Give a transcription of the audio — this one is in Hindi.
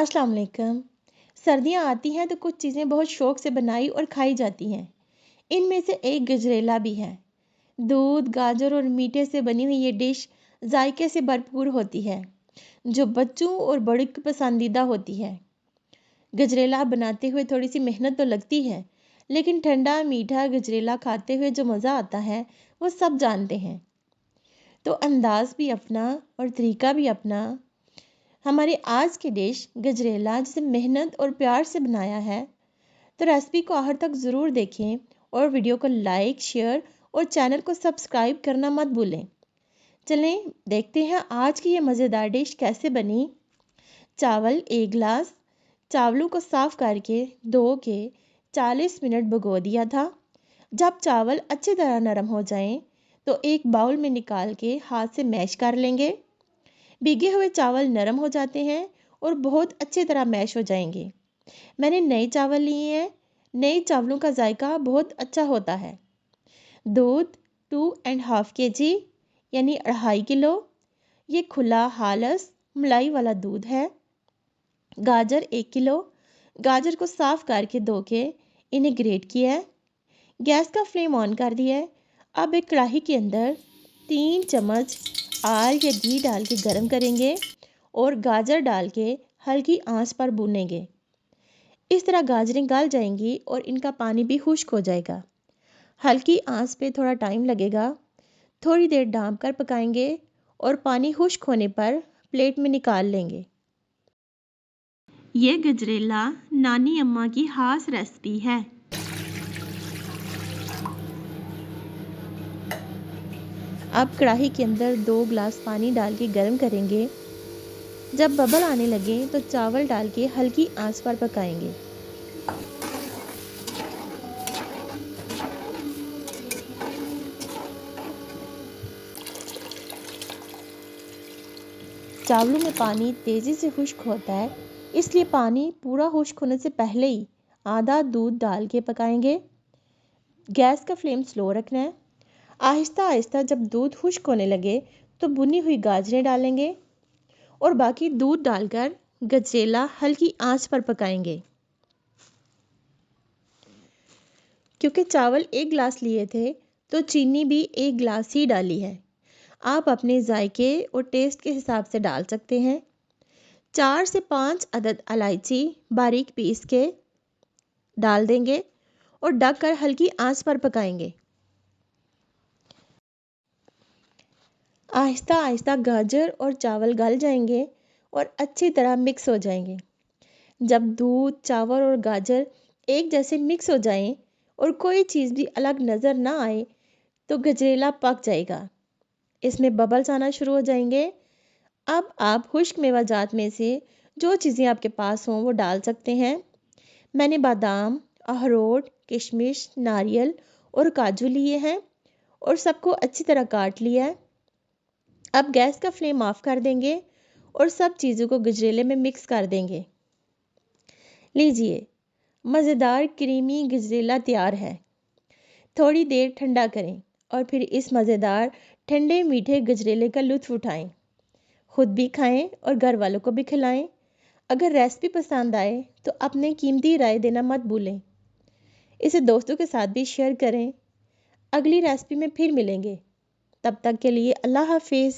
अस्सलाम वालेकुम। सर्दियाँ आती हैं तो कुछ चीज़ें बहुत शौक़ से बनाई और खाई जाती हैं। इनमें से एक गजरेला भी है। दूध, गाजर और मीठे से बनी हुई ये डिश जायके से भरपूर होती है, जो बच्चों और बड़ों की पसंदीदा होती है। गजरेला बनाते हुए थोड़ी सी मेहनत तो लगती है, लेकिन ठंडा मीठा गजरेला खाते हुए जो मज़ा आता है वो सब जानते हैं। तो अंदाज़ भी अपना और तरीका भी अपना। हमारे आज की डिश गजरेला जिसे मेहनत और प्यार से बनाया है, तो रेसिपी को आखिर तक ज़रूर देखें और वीडियो को लाइक, शेयर और चैनल को सब्सक्राइब करना मत भूलें। चलें देखते हैं आज की ये मज़ेदार डिश कैसे बनी। चावल 1 गिलास। चावलों को साफ़ करके धो के 40 मिनट भिगो दिया था। जब चावल अच्छी तरह नरम हो जाएं, तो एक बाउल में निकाल के हाथ से मैश कर लेंगे। भीगे हुए चावल नरम हो जाते हैं और बहुत अच्छी तरह मैश हो जाएंगे। मैंने नए चावल लिए हैं। नए चावलों का जायका बहुत अच्छा होता है। दूध 2.5 kg यानी 2.5 किलो। ये खुला हालस मलाई वाला दूध है। गाजर 1 किलो। गाजर को साफ़ करके धो के इन्हें ग्रेट किया है। गैस का फ्लेम ऑन कर दिया है। अब एक कढ़ाई के अंदर 3 चम्मच ऑयल या घी डाल के गरम करेंगे और गाजर डाल के हल्की आंच पर भूनेंगे। इस तरह गाजरें गल जाएंगी और इनका पानी भी खुश्क हो जाएगा। हल्की आंच पे थोड़ा टाइम लगेगा। थोड़ी देर ढाँप कर पकाएंगे और पानी खुश्क होने पर प्लेट में निकाल लेंगे। ये गजरेला नानी अम्मा की खास रेसिपी है। अब कढ़ाई के अंदर 2 गिलास पानी डाल के गर्म करेंगे। जब बबल आने लगे तो चावल डाल के हल्की आंच पर पकाएंगे। चावलों में पानी तेज़ी से खुश्क होता है, इसलिए पानी पूरा खुश्क होने से पहले ही आधा दूध डाल के पकाएंगे। गैस का फ्लेम स्लो रखना है। आहिस्ता आहिस्ता जब दूध खुश्क होने लगे तो भुनी हुई गाजरें डालेंगे और बाकी दूध डालकर गजरेला हल्की आंच पर पकाएंगे। क्योंकि चावल 1 गिलास लिए थे तो चीनी भी 1 गिलास ही डाली है। आप अपने जायके और टेस्ट के हिसाब से डाल सकते हैं। 4 से 5 अदद इलायची बारीक पीस के डाल देंगे और ढककर हल्की आंच पर पकाएंगे। आहिस्ता आहिस्ता गाजर और चावल गल जाएंगे और अच्छी तरह मिक्स हो जाएंगे। जब दूध, चावल और गाजर एक जैसे मिक्स हो जाएं और कोई चीज़ भी अलग नज़र ना आए, तो गजरेला पक जाएगा। इसमें बबल्स आना शुरू हो जाएंगे। अब आप खुश्क मेवाजात में से जो चीज़ें आपके पास हों वो डाल सकते हैं। मैंने बादाम, अखरोट, किशमिश, नारियल और काजू लिए हैं और सबको अच्छी तरह काट लिया है। अब गैस का फ्लेम ऑफ कर देंगे और सब चीज़ों को गजरेले में मिक्स कर देंगे। लीजिए, मज़ेदार क्रीमी गजरेला तैयार है। थोड़ी देर ठंडा करें और फिर इस मज़ेदार ठंडे मीठे गजरेले का लुत्फ़ उठाएं। खुद भी खाएं और घर वालों को भी खिलाएं। अगर रेसिपी पसंद आए तो अपने कीमती राय देना मत भूलें। इसे दोस्तों के साथ भी शेयर करें। अगली रेसिपी में फिर मिलेंगे। तब तक के लिए अल्लाह हाफिज़।